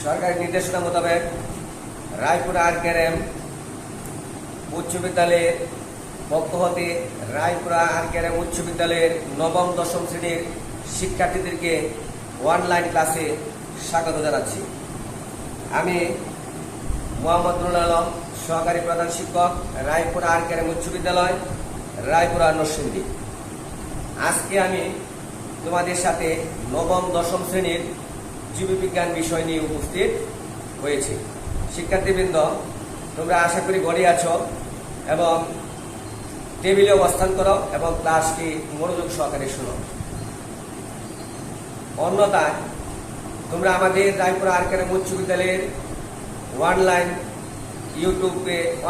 সরকারি নির্দেশনা মোতাবেক রায়পুরা আর.কে.আর.এম উচ্চ বিদ্যালয়ের পক্ষ হতে রায়পুরা আর.কে.আর.এম উচ্চ বিদ্যালয়ের নবম দশম শ্রেণীর শিক্ষার্থীদেরকে অনলাইন ক্লাসে স্বাগত জানাচ্ছি। আমি মোহাম্মদ নুরুল আলম, সহকারী প্রধান শিক্ষক, রায়পুরা আর.কে.আর.এম উচ্চ বিদ্যালয়, রায়পুরা নরসিংদী। আজকে আমি তোমাদের সাথে নবম দশম শ্রেণীর জীববিজ্ঞান বিষয় নিয়ে উপস্থিত হয়েছি। শিক্ষার্থীবৃন্দ, তোমরা আশা করি ঘরে আছো এবং টেবিলে অবস্থান করো এবং ক্লাসটি মনোযোগ সহকারে শোনো। অন্যথায় তোমরা আমাদের রায়পুরা আর.কে.আর.এম উচ্চ বিদ্যালয়ের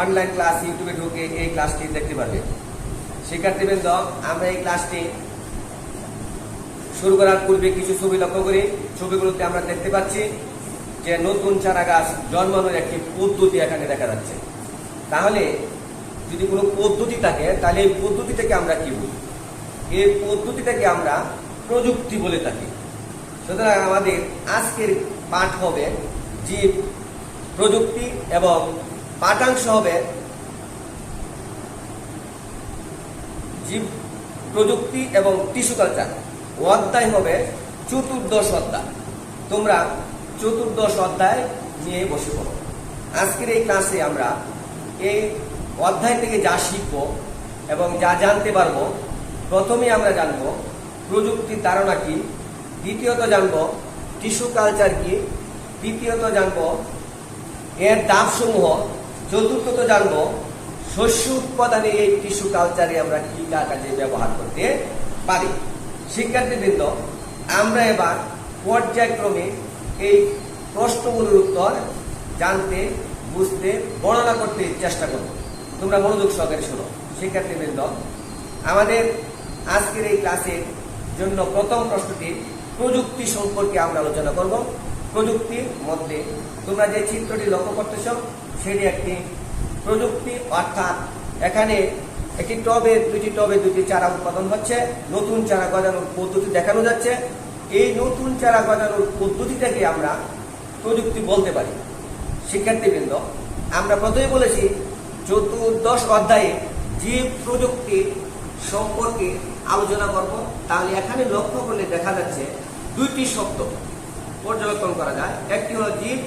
অনলাইন ক্লাস ইউটিউবে ঢুকে এই ক্লাসটি দেখতে পারবে। শিক্ষার্থীবৃন্দ, আমরা এই ক্লাসটি শুরু করার পূর্বে কিছু ছবি লক্ষ্য করি। ছবিগুলোতে আমরা দেখতে পাচ্ছি যে নতুন চারা গাছ জন্মানোর একটি পদ্ধতি এখানে দেখা যাচ্ছে। তাহলে যদি কোনো পদ্ধতি থাকে তাহলে এই পদ্ধতিটাকে আমরা কি বলি? এই পদ্ধতিটাকে আমরা প্রযুক্তি বলে থাকি। সুতরাং আমাদের আজকের পাঠ হবে জীব প্রযুক্তি এবং পাঠাংশ হবে জীব প্রযুক্তি এবং টিস্যু কালচার। অধ্যায় হবে চতুর্দশ অধ্যায়। তোমরা চতুর্দশ অধ্যায় নিয়ে বসে পড়ো। আজকের এই ক্লাসে আমরা এই অধ্যায় থেকে যা শিখবো এবং যা জানতে পারবো, প্রথমে আমরা জানবো প্রযুক্তির ধারণা কি, দ্বিতীয়ত জানবো টিস্যু কালচার কি, তৃতীয়ত জানবো এর ধাপসমূহ, চতুর্থত জানবো শস্য উৎপাদনে এই টিস্যু কালচারে আমরা কি কাজে ব্যবহার করতে পারি। শিক্ষার্থীবৃন্দ, আমরা এবার পর্যায়ক্রমে এই প্রশ্নগুলোর উত্তর জানতে, বুঝতে, বর্ণনা করতে চেষ্টা করব। তোমরা মনোযোগ সহকারে শোনো। শিক্ষার্থীবৃন্দ, আমাদের আজকের এই ক্লাসের জন্য প্রথম প্রশ্নটি প্রযুক্তি সম্পর্কে আমরা আলোচনা করব। প্রযুক্তির মধ্যে তোমরা যে চিত্রটি লক্ষ্য করতেছ সেটি একটি প্রযুক্তি, অর্থাৎ এখানে একটি দুটি টবে দুটি চারা উৎপাদন হচ্ছে, নতুন চারা গজানোর পদ্ধতি দেখানো যাচ্ছে। এই নতুন চারা গজানোর পদ্ধতিটাকে আমরা প্রযুক্তি বলতে পারি। শিক্ষার্থীবৃন্দ, আমরা প্রথমে বলেছি চতুর্দশ অধ্যায়ে জীব প্রযুক্তি সম্পর্কে আলোচনা করব। তাহলে এখানে লক্ষ্য করলে দেখা যাচ্ছে দুইটি শব্দ পর্যবেক্ষণ করা যায়। একটি হলো জীব,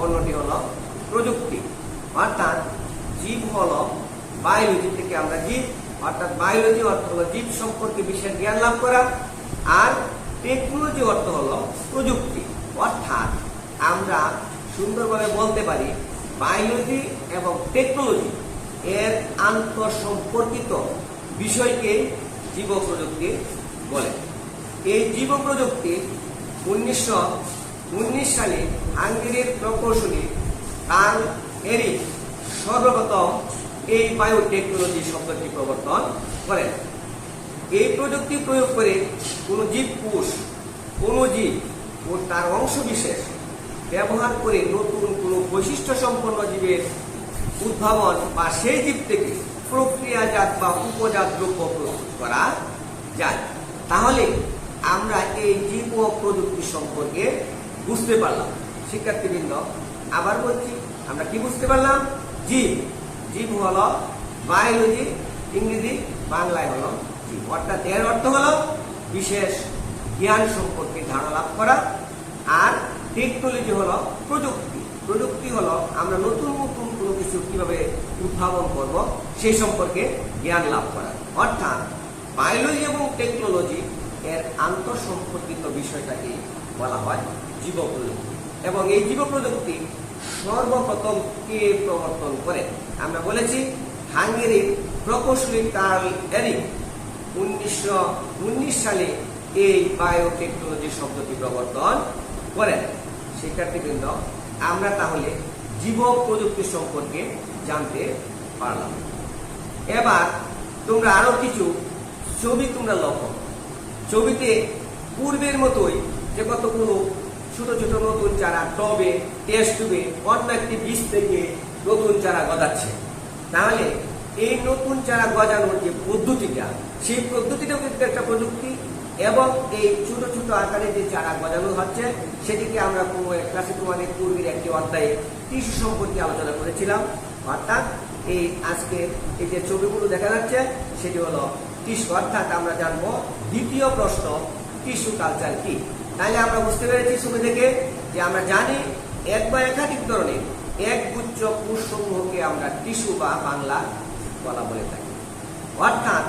অন্যটি হলো প্রযুক্তি। অর্থাৎ জীব হলো বায়োলজি থেকে আমরা জীব, অর্থাৎ বায়োলজি অর্থ হলো জীব সম্পর্কে বিশেষ জ্ঞান লাভ করা, আর টেকনোলজি অর্থ হলো প্রযুক্তি। অর্থাৎ আমরা সুন্দরভাবে বলতে পারি বায়োলজি এবং টেকনোলজি এর আন্তঃসম্পর্কিত বিষয়কে জীব প্রযুক্তি বলে। এই জীব প্রযুক্তি 1919 সালে হাঙ্গেরির প্রকৌশলী কার্ল এরিক সর্বপ্রথম এই বায়োটেকনোলজি শব্দটি প্রবর্তন করেন। এই প্রযুক্তি প্রয়োগ করে কোনো জীবকোষ, কোনো জীব ও তার অংশ বিশেষ ব্যবহার করে নতুন কোনো বৈশিষ্ট্য সম্পন্ন জীবের উদ্ভাবন বা সেই জীব থেকে প্রক্রিয়াজাত বা উপজাত দ্রব্য প্রস্তুত করা যায়। তাহলে আমরা এই জীব ও প্রযুক্তি সম্পর্কে বুঝতে পারলাম। শিক্ষার্থীবৃন্দ, আবার বলছি, আমরা কি বুঝতে পারলাম? জীব হলো বায়োলজি, ইংরেজি, বাংলায় হলো জীব। অর্থাৎ এর অর্থ হলো বিশেষ জ্ঞান সম্পর্কে ধারণা লাভ করা। আর টেকনোলজি হলো প্রযুক্তি। প্রযুক্তি হলো আমরা নতুন নতুন কোনো কিছু কিভাবে উদ্ভাবন করব সেই সম্পর্কে জ্ঞান লাভ করা। অর্থাৎ বায়োলজি এবং টেকনোলজি এর আন্তঃসম্পর্কিত বিষয়টাকে বলা হয় জীব প্রযুক্তি। এবং এই জীব প্রযুক্তি সর্বপ্রথম কে প্রবর্তন করে? আমরা বলেছি হাঙ্গেরির প্রকৌশলী কার্ল এরিক 1919 সালে এই বায়োটেকনোলজি শব্দটি প্রবর্তন করেন। শিক্ষার্থীবৃন্দ, আমরা তাহলে জীব প্রযুক্তি সম্পর্কে জানতে পারলাম। এবার তোমরা আরো কিছু ছবি তোমরা লক্ষ্য। ছবিতে পূর্বের মতোই যে কতগুলো ছোট ছোট নতুন চারা টবে, টেস্ট টিউবে অন্য একটি বীজ থেকে নতুন চারা গজাচ্ছে। তাহলে এই নতুন চারা গজানোর যে পদ্ধতিটা, সেই পদ্ধতিটাও কিন্তু একটা প্রযুক্তি। এবং এই ছোট ছোট আকারে যে চারা গজানো হচ্ছে সেটিকে আমরা কোনো ক্লাসে তোমাদের পূর্বের একটি অধ্যায়ে টিস্যু সম্পর্কে আলোচনা করেছিলাম। অর্থাৎ এই আজকে এই যে ছবিগুলো দেখা যাচ্ছে সেটি হলো টিস্যু। অর্থাৎ আমরা জানবো দ্বিতীয় প্রশ্ন, টিস্যু কালচার কি। তাহলে আমরা বুঝতে পেরেছি ছবি থেকে যে আমরা জানি এক বা একাধিক ধরনের একগুচ্ছ কোষসমূহকে আমরা টিস্যু বা বাংলা বলা বলে থাকি। অর্থাৎ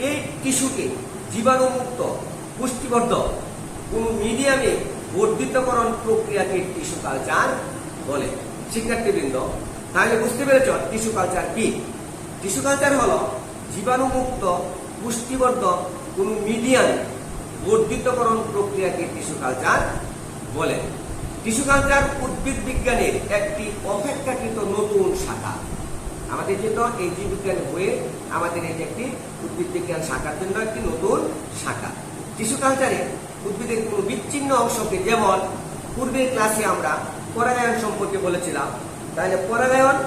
এই টিস্যুকে জীবাণুমুক্ত পুষ্টিবর্ধক কোন মিডিয়ামে বর্ধিতকরণ প্রক্রিয়াকে টিস্যু কালচার বলে। শিক্ষার্থীবৃন্দ, তাহলে বুঝতে পেরেছ টিস্যু কালচার কি। টিস্যু কালচার হলো জীবাণুমুক্ত পুষ্টিবর্ধক কোন মিডিয়ামে বর্ধিতকরণ প্রক্রিয়াকে টিস্যু কালচার বলে। টিস্যু কালচার উদ্ভিদ বিজ্ঞানের একটি অপেক্ষাকৃত নতুন শাখা। আমাদের জন্য এই জীব বিজ্ঞান বইয়ে আমাদের এটি একটি উদ্ভিদ বিজ্ঞান শাখার জন্য একটি নতুন শাখা। টিস্যু কালচারে উদ্ভিদের কোনো বিচ্ছিন্ন অংশকে, যেমন পূর্বের ক্লাসে আমরা পরাগায়ন সম্পর্কে বলেছিলাম, তাহলে পরাগায়ন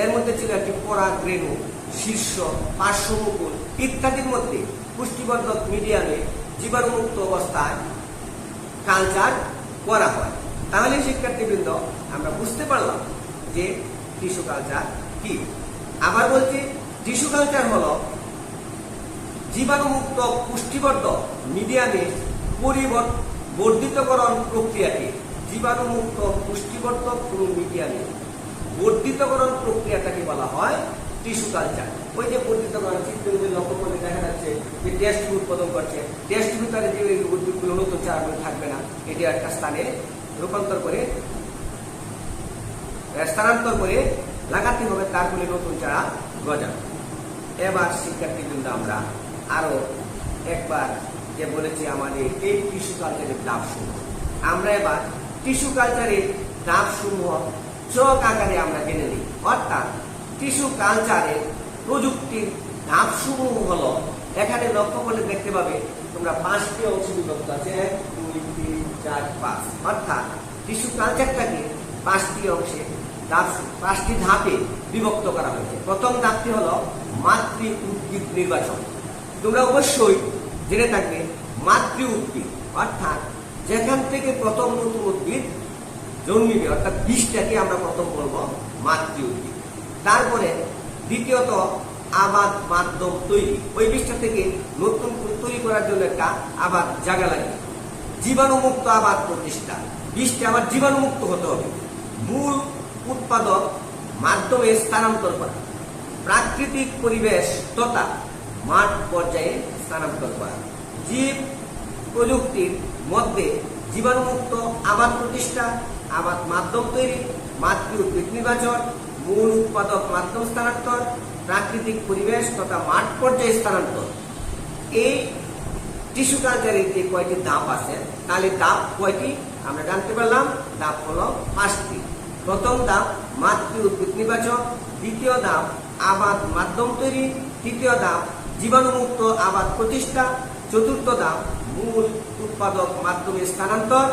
এর মধ্যে ছিল একটি পরাগরেণু, শীর্ষ, পার্শ্বমুকুল ইত্যাদির মধ্যে পুষ্টিবর্ধক মিডিয়ামে জীবাণুমুক্ত অবস্থায় কালচার করা হয়। তাহলে শিক্ষার্থীবৃন্দ আমরা বুঝতে পারলাম যে টিস্যু কালচার কি। আবার বলছি, টিস্যু কালচার হলো জীবাণুমুক্ত পুষ্টিবর্ধক মিডিয়ামে বর্ধিতকরণ প্রক্রিয়াকে, জীবাণুমুক্ত পুষ্টিবর্ধক কোন মিডিয়ামে বর্ধিতকরণ প্রক্রিয়াটাকে বলা হয় টিস্যু কালচার। ওই যে বর্ধিতকরণ চিত্রগুলি লক্ষ্য করে দেখা যাচ্ছে যে টেস্ট টিউব উৎপাদন করছে, টেস্ট টিউবের তারা যে উদ্ভিদগুলো নতুন চারাগুলো থাকবে না, এটি একটা স্থানে রূপান্তর করে স্থানান্তর করে লাগাতে হবে, তার ফলে নতুন চারা গজাবে। এবার শিক্ষার্থীবৃন্দ আমরা আরো একবার যে বলেছি আমাদের এই টিস্যু কালচারের ধাপসমূহ, আমরা এবার টিস্যু কালচারের ধাপসমূহ চক আকারে আমরা জেনে নিই। অর্থাৎ টিস্যু কালচারের প্রযুক্তির ধাপসমূহ হলো, এখানে লক্ষ্য করলে দেখতে পাবে তোমরা 5টি অংশে বিভক্ত আছে, 1 2 3 4 5। অর্থাৎ টিস্যু কালচারটাকে 5টি অংশে, 5টি ধাপে বিভক্ত করা হয়েছে। প্রথম ধাপটি হলো মাতৃ উদ্ভিদ নির্বাচন। তোমরা অবশ্যই জেনে থাকবে মাতৃ উদ্ভিদ অর্থাৎ যেখান থেকে প্রথম নতুন উদ্ভিদ জন্মিবে, অর্থাৎ বীজটাকে আমরা প্রথম বলবো মাতৃ উদ্ভিদ। তারপরে দ্বিতীয়ত আবাদ মাধ্যম তৈরি, ওই বীজটা থেকে নতুন তৈরি করার জন্য একটা আবাদ জায়গা লাগে। জীবাণুমুক্ত আবাদ প্রতিষ্ঠা, বীজটা আবার জীবাণুমুক্ত হতে হবে। মূল উৎপাদক মাধ্যমে স্থানান্তর করা, প্রাকৃতিক পরিবেশ তথা মাঠ পর্যায়ে স্থানান্তর করা। জীব প্রযুক্তির মধ্যে জীবাণুমুক্ত আবাদ প্রতিষ্ঠা, আবাদ মাধ্যম তৈরি, মাতৃ উদ্ভিদ নির্বাচন, মূল উৎপাদক মাধ্যম স্থানান্তর, প্রাকৃতিক পরিবেশ তথা মাঠ পর্যায়ে স্থানান্তর। এই টিস্যু কালচারের যে কয়টি ধাপ আছে, তাহলে ধাপ কয়টি আমরা জানতে পারলাম। ধাপ হলো 5টি। প্রথম ধাপ মাতৃ উদ্ভিদ নির্বাচন, দ্বিতীয় ধাপ আবাদ মাধ্যম তৈরি, তৃতীয় ধাপ জীবাণুমুক্ত আবাদ প্রতিষ্ঠা, চতুর্থ ধাপ মূল উৎপাদক মাধ্যমে স্থানান্তর,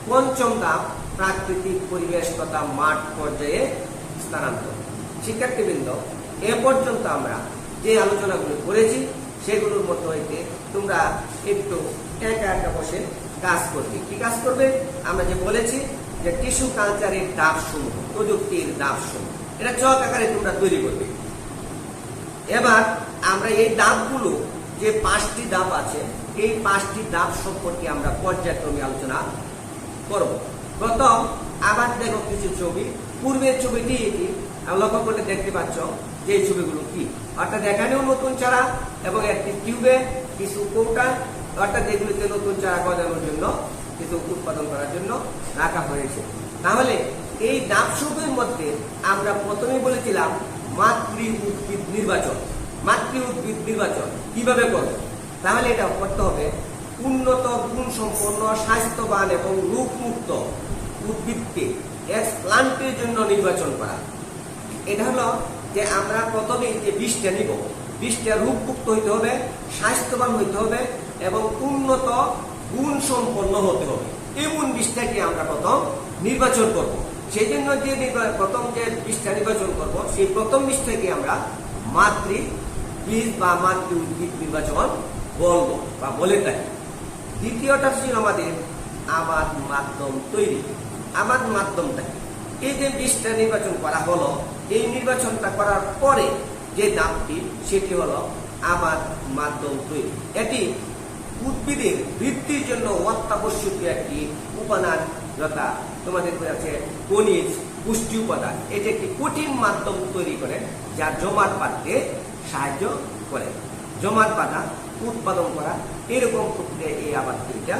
পঞ্চম ধাপ প্রাকৃতিক পরিবেশ তথা মাঠ পর্যায়ে স্থানান্তর। শিক্ষার্থীবৃন্দ, এ পর্যন্ত আমরা যে আলোচনাগুলো করেছি সেগুলোর মধ্যে হইতে তোমরা একটু একা একা বসে কাজ করবে। কি কাজ করবে? আমরা যে বলেছি যে টিস্যু কালচারের ধাপসমূহ, প্রযুক্তির ধাপসমূহ, এটা চক আকারে তোমরা তৈরি করবে। এবার আমরা এই ধাপগুলো, যে 5টি ধাপ আছে, এই 5টি ধাপ সম্পর্কে আমরা পর্যায়ক্রমে আলোচনা করব। প্রথম, আবার দেখো কিছু ছবি, পূর্বের ছবিটি এটি লক্ষ্য করলে দেখতে পাচ্ছ যে এই ছবিগুলো কি। অর্থাৎ এখানেও নতুন চারা এবং একটি টিউবে কিছু কৌটা, অর্থাৎ এগুলিতে নতুন চারা গজানোর জন্য কিছু উৎপাদন করার জন্য রাখা হয়েছে। তাহলে এই ধাপসমূহের মধ্যে আমরা প্রথমেই বলেছিলাম মাতৃ উদ্ভিদ নির্বাচন। মাতৃ উদ্ভিদ নির্বাচন কিভাবে করবে? তাহলে এটা করতে হবে উন্নত গুণ সম্পন্ন, স্বাস্থ্যবান এবং রোগমুক্ত উদ্ভিদকে এক্সপ্লান্টের জন্য নির্বাচন করা। এটা হলো যে আমরা প্রথমে যে বীজটা নিব, বীজটা রোগমুক্ত হইতে হবে, স্বাস্থ্যবান হইতে হবে এবং উন্নত গুণ সম্পন্ন হতে হবে। এমন বীজটাকে আমরা প্রথম নির্বাচন করব। সেই জন্য যে প্রথম যে বীজটা নির্বাচন করব, সেই প্রথম বীজটাকে আমরা মাতৃ বীজ বা মাতৃ উদ্ভিদ নির্বাচন বলবো বা বলে থাকি। দ্বিতীয়টা ছিল আমাদের আবাদ মাধ্যম তৈরি। আবাদ মাধ্যমটা কি? এই যে বীজটা নির্বাচন করা হলো, এই নির্বাচনটা করার পরে যে ধাপটি সেটি হলো আবাদ মাধ্যম তৈরি। এটি উদ্ভিদের বৃদ্ধির জন্য অত্যাবশ্যকীয় একটি উপাদান, যথা তোমাদের আছে খনিজ, পুষ্টি উপাদান। এটি একটি কঠিন মাধ্যম তৈরি করে যা জমাট বাঁধতে সাহায্য করে। জমাট বাঁধা, উৎপাদন করা, এরকম প্রক্রিয়া এই আবাদ তৈরিটা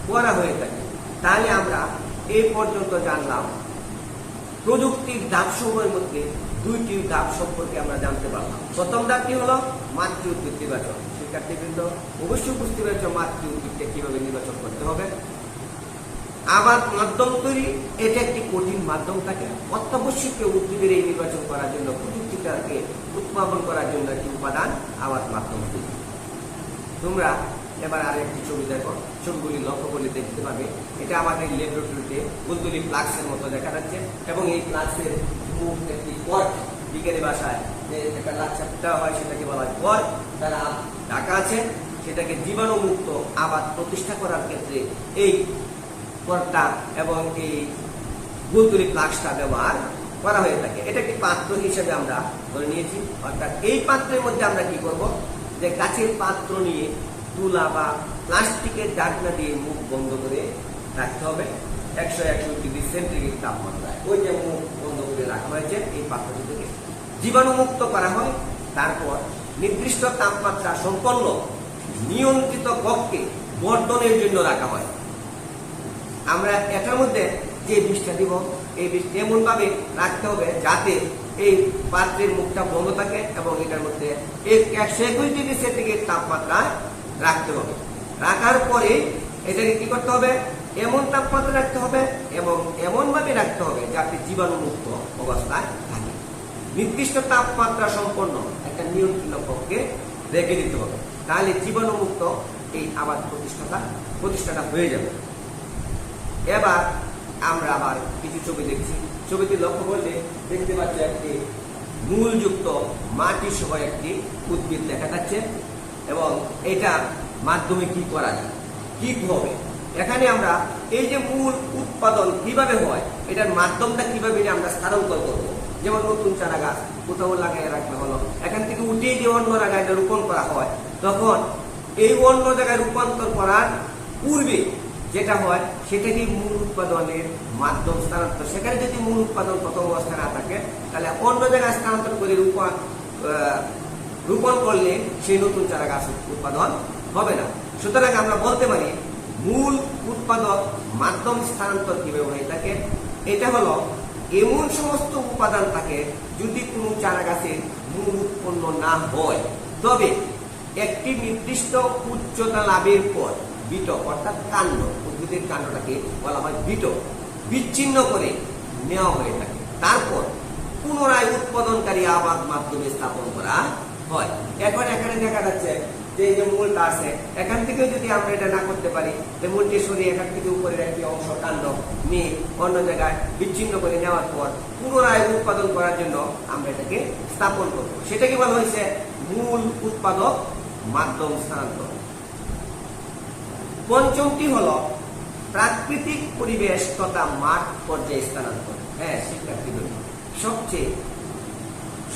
করা হয়ে থাকে। তাহলে আমরা এই পর্যন্ত জানলাম প্রযুক্তির ধাপসমূহের মধ্যে দুইটি ধাপ সম্পর্কে আমরা জানতে পারলাম। প্রথম ধাপটি হলো মাতৃ উদ্ভিদ নির্বাচন। শিক্ষার্থীবৃন্দ অবশ্যই বুঝতে পেরেছ মাতৃ উদ্ভিদকে কিভাবে নির্বাচন করতে হবে। আবাদ মাধ্যম তৈরি, এটা একটি কঠিন মাধ্যম থাকে। অত্যাবশ্যকীয় উদ্ভিদের এই নির্বাচন করার জন্য, প্রযুক্তিটাকে উদ্ভাবন করার জন্য একটি উপাদান আবাদ মাধ্যম তৈরি। তোমরা এবার আরেকটি ছবি দেখো, ছবিগুলি লক্ষ্য করলে দেখতে পাবে এটা আমাদের ল্যাবরেটরিতে বুলবুলি ফ্লাক্সের মতো দেখা যাচ্ছে, এবং এই ফ্লাক্সের মুখ একটি কর্ক, বিজ্ঞানী ভাষায় যে একটা লাচ্ছাটা হয় সেটাকে বলা হয় কর্ক, তারা ঢাকা আছে। সেটাকে জীবাণুমুক্ত আবাদ প্রতিষ্ঠা করার ক্ষেত্রে এই কর্কটা এবং এই বুলবুলি ফ্লাক্সটা ব্যবহার করা হয়ে থাকে। এটা একটি পাত্র হিসেবে আমরা ধরে নিয়েছি। অর্থাৎ এই পাত্রের মধ্যে আমরা কি করব, যে কাচের পাত্র নিয়ে তুলা বা প্লাস্টিকের ঢাকনা দিয়ে মুখ বন্ধ করে রাখতে হবে 100 ডিগ্রি সেন্টিগ্রেড তাপমাত্রায়। ওই যে মুখ বন্ধ করে রাখা হয়েছে এই পাত্রটি থেকে জীবাণুমুক্ত করা হয়। তারপর নির্দিষ্ট তাপমাত্রা সম্পন্ন নিয়ন্ত্রিত কক্ষে বর্ধনের জন্য রাখা হয়। আমরা এটার মধ্যে যে বীজটা দিব, এই বীজ এমন ভাবে রাখতে হবে যাতে এই পাত্রের মুখটা বন্ধ থাকে, এবং এটার মধ্যে 121 ডিগ্রি সেন্টিগ্রেড তাপমাত্রায় রাখতে হবে। রাখার পরে এটাকে কি করতে হবে, এমন তাপমাত্রা রাখতে হবে এবং এমন ভাবে রাখতে হবে যাতে জীবাণুমুক্ত অবস্থায় থাকে। নির্দিষ্ট তাপমাত্রা সম্পন্ন একটা নিয়ন্ত্রণ কক্ষে রেখে দিতে হবে। তাহলে জীবাণুমুক্ত এই আবাদ প্রতিষ্ঠাটা হয়ে যাবে। এবার আমরা আবার কিছু ছবি দেখছি। ছবিটি লক্ষ্য করলে দেখতে পাচ্ছি একটি মূলযুক্ত মাটি সহ একটি উদ্ভিদ দেখা যাচ্ছে, এবং এটা মাধ্যমে কি করা যায়, কি হবে। এখানে আমরা এই যে মূল উৎপাদন কিভাবে হয়, এটার মাধ্যমটা কিভাবে আমরা স্থানান্তর করবো। যেমন নতুন চারা গাছ কোথাও লাগিয়ে রাখতে হলো, এখান থেকে উঠিয়ে যে অন্য জায়গায় রোপণ করা হয়, তখন এই অন্য জায়গায় রূপান্তর করার পূর্বে যেটা হয় সেটাকে মূল উৎপাদনের মাধ্যম স্থানান্তর। সেখানে যদি মূল উৎপাদন প্রথম অবস্থায় না থাকে, তাহলে অন্য জায়গায় স্থানান্তর করে রোপণ করলে সেই নতুন চারা গাছ উৎপাদন হবে না। সুতরাং আমরা বলতে পারি মূল উৎপাদক মাধ্যম স্থানান্তর কিভাবে হয়ে থাকে, এটা হলো এমন সমস্ত উপাদান থাকে যদি কোনো চারা গাছের মূল উৎপন্ন না হয়, তবে একটি নির্দিষ্ট উচ্চতা লাভের পর বিট অর্থাৎ কাণ্ড, উদ্ভিদের কাণ্ডটাকে বলা হয় বিট, বিচ্ছিন্ন করে নেওয়া হয়ে থাকে। তারপর পুনরায় উৎপাদনকারী আবাদ মাধ্যমে স্থাপন করা হয়। এখন এখানে দেখা যাচ্ছে যে এই যে মূলটা আছে, এখান থেকে যদি আমরা এটা না করতে পারি, যে মূলটি সরিয়ে এখান থেকে উপরের একটি অংশ কাণ্ড নিয়ে অন্য জায়গায় বিচ্ছিন্ন করে নেওয়ার পর পুনরায় উৎপাদন করার জন্য আমরা এটাকে স্থাপন করবো। সেটাকে বলা হয়েছে মূল উৎপাদক মাধ্যম স্থানান্তর। পঞ্চমটি হলো প্রাকৃতিক পরিবেশ তথা মাঠ পর্যায়ে স্থানান্তর। হ্যাঁ শিক্ষার্থীদের সবচেয়ে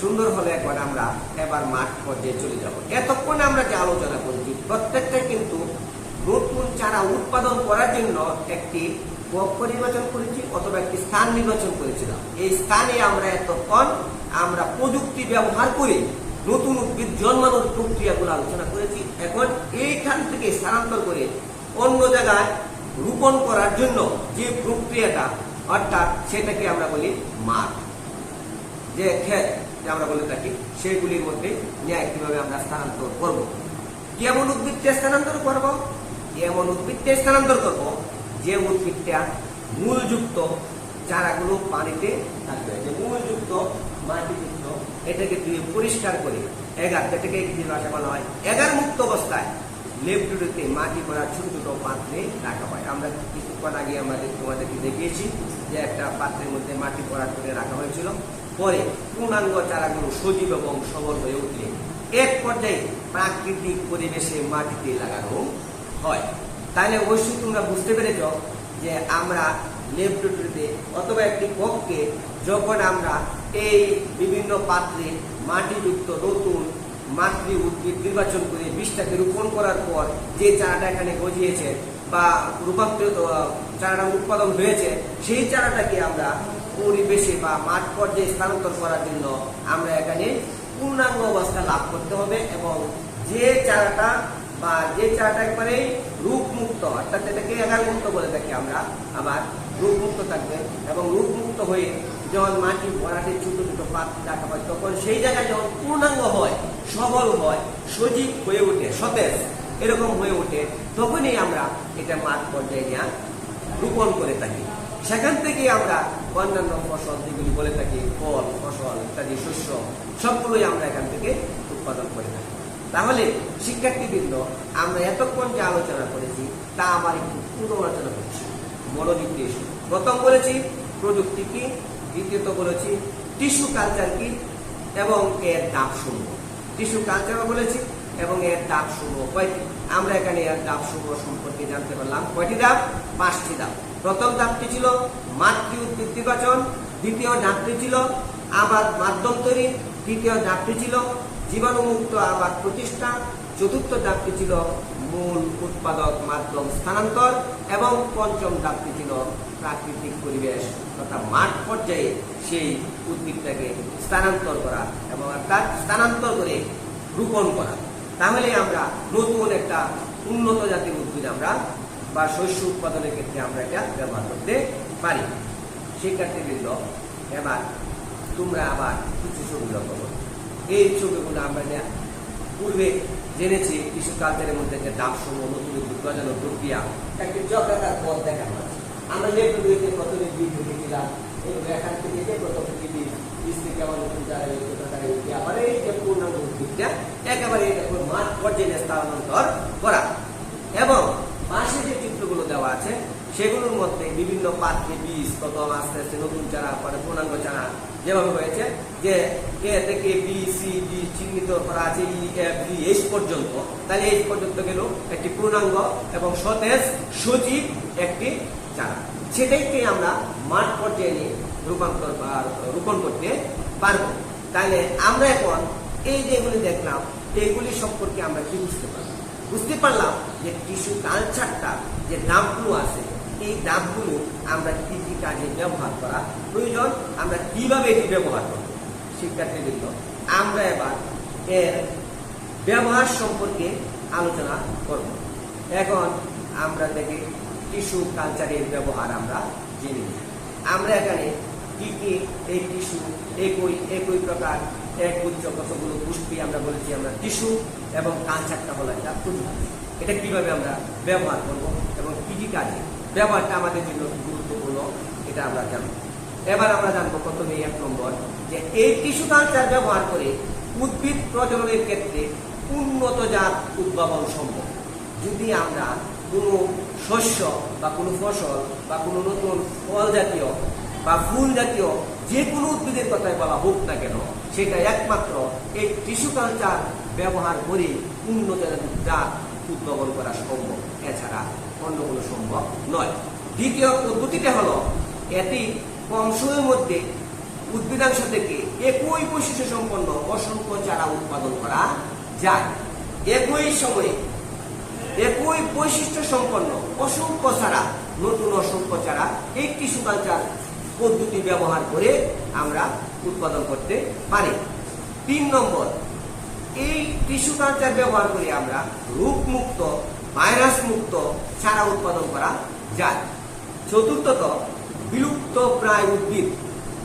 সুন্দর হলে একবার আমরা এবার মাঠ পর্যায়ে চলে যাব। এতক্ষণ আমরা যে আলোচনা করেছি প্রত্যেকটা কিন্তু নতুন চারা উৎপাদন করার জন্য একটি কক্ষ নির্বাচন করেছি অথবা একটি স্থান নির্বাচন করেছিলাম। এই স্থানে আমরা এতক্ষণ আমরা প্রযুক্তি ব্যবহার করে নতুন উদ্ভিদ জন্মানোর প্রক্রিয়াগুলো আলোচনা করেছি। এখন এইখান থেকে স্থানান্তর করে অন্য জায়গায় রোপণ করার জন্য যে প্রক্রিয়াটা, অর্থাৎ সেটাকে আমরা বলি মাঠ, যে ক্ষেত আমরা বলে থাকি, সেগুলির মধ্যে ন্যায় কিভাবে আমরা স্থানান্তর করব। কেমন উদ্ভিদকে স্থানান্তর করব? এমন উদ্ভিদকে স্থানান্তর করব যে উদ্ভিদটা মূলযুক্ত চারাগুলো পানিতে থাকবে, যে মূলযুক্ত মাটিযুক্ত, এটাকে ধুয়ে পরিষ্কার করে যেটাকে ভাষা বলা হয় এগার মুক্ত অবস্থায় ল্যাবরেটরিতে মাটি করা ছোট ছোট পাত্রে রাখা হয়। আমরা কিছুক্ষণ আগে তোমাদেরকে দেখিয়েছি যে একটা পাত্রের মধ্যে মাটি করা করে রাখা হয়েছিল। পরে পূর্ণাঙ্গ চারাগুলো সজীব এবং সবল হয়ে উঠলে এক পর্যায়ে প্রাকৃতিক পরিবেশে মাটিতে লাগানো হয়। তাহলে অবশ্যই তোমরা বুঝতে পেরেছ যে আমরা ল্যাবরেটরিতে অথবা একটি কক্ষে যখন আমরা এই বিভিন্ন পাত্রে মাটিযুক্ত নতুন মাতৃ উদ্ভিদ নির্বাচন করে বীজটাকে রোপণ করার পর যে চারাটা এখানে গজিয়েছে বা রূপান্তরিত চারাটা উৎপাদন হয়েছে, সেই চারাটাকে আমরা পরিবেশে বা মাঠ পর্যায়ে স্থানান্তর করার জন্য আমরা এখানে পূর্ণাঙ্গ অবস্থা লাভ করতে হবে। এবং যে চারাটা একবারে রূপমুক্ত, অর্থাৎ এটাকে এগারমুক্ত বলে থাকি আমরা, আবার রূপমুক্ত থাকবে এবং রূপমুক্ত হয়ে যখন মাটি ভরাটে ছোট ছোট পাত রাখা হয়, তখন সেই জায়গায় যখন পূর্ণাঙ্গ হয়, সবল হয়, সজীব হয়ে ওঠে, সতেজ এরকম হয়ে ওঠে, তখনই আমরা এটা মাঠ পর্যায়ে নিয়ে রোপণ করে থাকি। সেখান থেকে আমরা অন্যান্য ফসল যেগুলি বলে থাকি, ফল, ফসল ইত্যাদি শস্য, সবগুলোই আমরা এখান থেকে উৎপাদন করে থাকি। তাহলে শিক্ষার্থীবৃন্দ, আমরা এতক্ষণ যে আলোচনা করেছি তা আমার একটু পুনরালোচনা করছি। মনোযোগ দিয়ে শুনুন। প্রথম বলেছি প্রযুক্তি কি, দ্বিতীয়ত বলেছি টিস্যু কালচার কি এবং এর ধাপসমূহ। টিস্যু কালচারও বলেছি এবং এর ধাপসমূহ কয়টি। আমরা এখানে এর ধাপসমূহ সম্পর্কে জানতে পারলাম। কয়টি ধাপ? 5টি ধাপ। প্রথম ধাপটি ছিল মাতৃ উদ্ভিদ নির্বাচন, দ্বিতীয় ধাপটি ছিল আবাদ মাধ্যম তৈরি, তৃতীয় ধাপটি ছিল জীবাণুমুক্ত আবাদ প্রতিষ্ঠা, চতুর্থ ধাপটি ছিল মূল উৎপাদক মাধ্যম স্থানান্তর এবং পঞ্চম ধাপটি ছিল প্রাকৃতিক পরিবেশ তথা মাঠ পর্যায়ে সেই উদ্ভিদটাকে স্থানান্তর করা এবং অর্থাৎ স্থানান্তর করে রোপণ করা। তাহলে আমরা নতুন একটা উন্নত জাতির উদ্ভিদ আমরা বা শস্য উৎপাদনের ক্ষেত্রে আমরা এটা ব্যবহার করতে পারি। শিক্ষার্থীবৃন্দ, এবার তোমরা আবার কিছু ছবি লক্ষ্য করো। এই ছবিগুলো আমরা পূর্বে জেনেছি টিস্যু কালচারের মধ্যে যে ধাপসমূহ, নতুন উদ্ভিদ গজানোর প্রক্রিয়া, একটি চক্রাকার পথ দেখানো আছে। আমরা ল্যাবরেটরিতে প্রথমে বীজ রেখেছিলাম, এগুলো এখান থেকে যে প্রথম বীজ থেকে আবার নতুন চারা আবার এই যে পূর্ণাঙ্গ উদ্ভিদটা একেবারে মাঠ পর্যায়ে স্থানান্তর করা। এবং পাশে যে চিত্রগুলো দেওয়া আছে সেগুলোর মধ্যে বিভিন্ন পাত্রে বীজ প্রথম আস্তে আস্তে নতুন চারা, পরে পূর্ণাঙ্গ চারা যেভাবে হয়েছে, যে এ থেকে বি, সি, ডি চিহ্নিত করা আছে, ই, এফ, জি, এইচ পর্যন্ত। তাহলে এইচ পর্যন্ত গেল একটি পূর্ণাঙ্গ এবং সতেজ সজীব একটি চারা। সেটাইকে আমরা মাঠ পর্যায়ে নিয়ে রূপান্তর বা রোপণ করতে পারবো। তাহলে আমরা এখন এই যেগুলি দেখলাম, এইগুলি সম্পর্কে আমরা কি বুঝতে পারলাম যে টিস্যু কালচারটা যে ধাপগুলো আছে, এই ধাপগুলো আমরা কি কি কাজে ব্যবহার করা প্রয়োজন, আমরা কিভাবে এটি ব্যবহার করব। শিক্ষার্থীবৃন্দ, আমরা এবার এর ব্যবহার সম্পর্কে আলোচনা করব। এখন আমরা দেখি টিস্যু কালচারের ব্যবহার আমরা জেনে নিই। আমরা এখানে কি কি এই টিস্যু একই প্রকার এক উচ্চ কতগুলো পুষ্টি আমরা বলেছি আমরা টিস্যু, এবং কালচারটা হলো একটা প্রযুক্তি। এটা কিভাবে আমরা ব্যবহার করব এবং কি কি কাজে ব্যবহারটা আমাদের জন্য গুরুত্বপূর্ণ, এটা আমরা জানবো। এবার আমরা জানবো প্রথমে 1 নম্বর যে এই টিস্যু কালচার ব্যবহার করে উদ্ভিদ প্রজননের ক্ষেত্রে উন্নত জাত উদ্ভাবন সম্ভব। যদি আমরা কোনো শস্য বা কোনো ফসল বা কোনো নতুন ফল জাতীয় বা ফুল জাতীয় যে কোনো উদ্ভিদের কথাই বলা হোক না কেন, সেটা একমাত্র এই টিস্যু কালচার ব্যবহার করে উন্নত জাত উদ্ভাবন করা সম্ভব, এছাড়া অন্য কোনো সম্ভব নয়। দ্বিতীয় পদ্ধতিটা হলো এটি কম সময়ের মধ্যে উদ্ভিদাংশ থেকে একই বৈশিষ্ট্য সম্পন্ন অসংখ্য চারা উৎপাদন করা যায়। একই সময়ে একই বৈশিষ্ট্য সম্পন্ন অসংখ্য চারা, নতুন অসংখ্য চারা এই টিস্যু কালচার পদ্ধতি ব্যবহার করে আমরা উৎপাদন করতে পারি। 3 নম্বর, এই টিস্যু কালচার ব্যবহার করে আমরা রোগমুক্ত, ভাইরাস মুক্ত চারা উৎপাদন করা যায়। চতুর্থত, বিলুপ্ত প্রায় উদ্ভিদ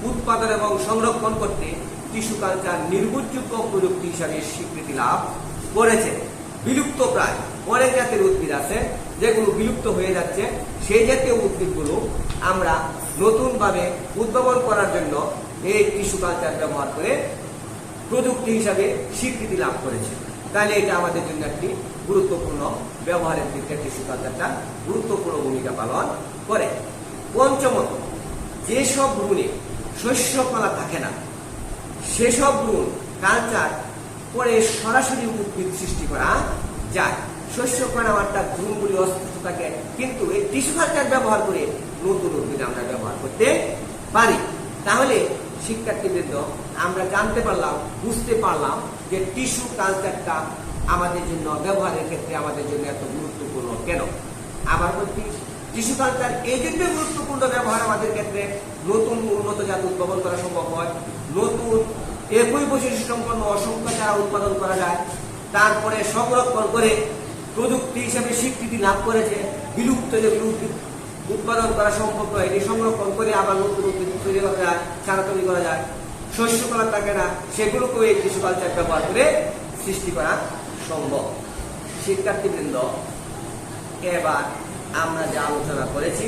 উৎপাদন এবং সংরক্ষণ করতে টিস্যু কালচার নির্ভরযোগ্য প্রযুক্তি হিসাবে স্বীকৃতি লাভ করেছে। বিলুপ্ত প্রায় অনেক জাতের উদ্ভিদ আছে যেগুলো বিলুপ্ত হয়ে যাচ্ছে, সেই জাতীয় উদ্ভিদগুলো আমরা নতুনভাবে উদ্ভাবন করার জন্য এই টিস্যু কালচার ব্যবহার করে প্রযুক্তি হিসাবে স্বীকৃতি লাভ করেছে। তাহলে এটা আমাদের জন্য একটি গুরুত্বপূর্ণ ব্যবহারের দিকে টিস্যু কালচারটা গুরুত্বপূর্ণ ভূমিকা পালন করে। পঞ্চমত, যেসব ভ্রূণে শস্য কলা থাকে না, সেসব ভ্রূণ কালচার করে সরাসরি উদ্ভিদ সৃষ্টি করা যায়। শস্য কানামারটা গুণগুলি অস্পষ্ট থাকে, কিন্তু এই টিস্যু কালচার ব্যবহার করে নতুন উদ্ভিদ আমরা ব্যবহার করতে পারি। তাহলে শিক্ষার্থীবৃন্দ, আমরা জানতে পারলাম, বুঝতে পারলাম যে টিস্যু কালচারটা আমাদের জন্য ব্যবহারের ক্ষেত্রে আমাদের জন্য এত গুরুত্বপূর্ণ কেন। আবার বলছি, টিস্যু কালচার এই জন্য গুরুত্বপূর্ণ ব্যবহার আমাদের ক্ষেত্রে, নতুন উন্নত জাত উদ্ভাবন করা সম্ভব হয়, নতুন একই বৈশিষ্ট্য সম্পন্ন অসংখ্য চারা উৎপাদন করা যায়, তারপরে সংরক্ষণ করে প্রযুক্তি হিসেবে স্বীকৃতি লাভ করেছে, বিলুপ্ত যে উদ্ভিদ উৎপাদন করা সম্ভব নয়, এটি সংরক্ষণ করে আবার নতুন উদ্ভিদ তৈরি করা যায়, চারা তৈরি করা যায়, শস্য করা থাকে না, সেগুলোকেও এই টিস্যু কালচার ব্যবহার করে সৃষ্টি করা সম্ভব। শিক্ষার্থীবৃন্দ, এবার আমরা যে আলোচনা করেছি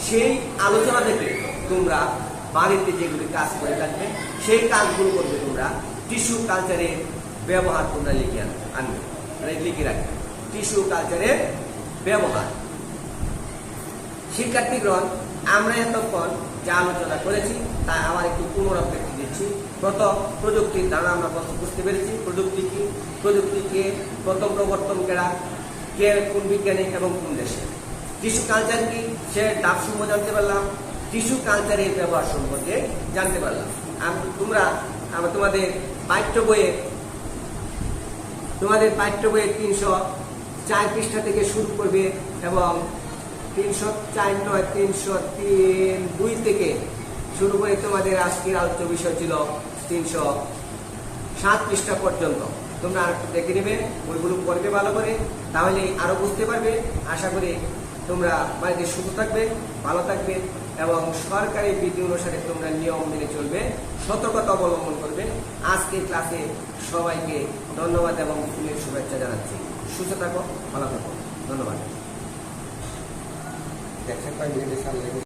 সেই আলোচনা থেকে তোমরা বাড়িতে যেগুলি কাজ করে থাকবে সেই কাজগুলো করবে তোমরা। টিস্যু কালচারের ব্যবহার তোমরা লিখে আনবে, লিখে রাখবে টিস্যু কালচারের ব্যবহার। শিক্ষার্থীগণ, আমরা এতক্ষণ যা আলোচনা করেছি তা আমার একটু পুনরাবৃত্তি দিচ্ছি। প্রথম, প্রযুক্তির ধারণা আমরা প্রথম বুঝতে পেরেছি। প্রযুক্তি কি, প্রযুক্তিকে প্রথম প্রবর্তন করা কে, কোন বিজ্ঞানী এবং কোন দেশে। টিস্যু কালচার কি, সে ডাবসমূহ জানতে পারলাম। টিস্যু কালচারের ব্যবহার সম্পর্কে জানতে পারলাম। তোমরা তোমাদের পাঠ্য বইয়ে 304 পৃষ্ঠা থেকে শুরু করবে এবং 304 নয় 303 2 থেকে শুরু করে তোমাদের আজকের আলোচ্য বিষয় ছিল 307 পৃষ্ঠা পর্যন্ত। তোমরা আর দেখে নেবে, বইগুলো পড়বে ভালো করে, তাহলে আরো বুঝতে পারবে। আশা করি তোমরা বাড়িতে সুস্থ থাকবে, ভালো থাকবে এবং সরকারি বিধি অনুসারে তোমরা নিয়ম মেনে চলবে, সতর্কতা অবলম্বন করবে। আজকের ক্লাসে সবাইকে ধন্যবাদ এবং ফুলের শুভেচ্ছা জানাচ্ছি। সুস্থ থাকো, ভালো থাকো, ধন্যবাদ।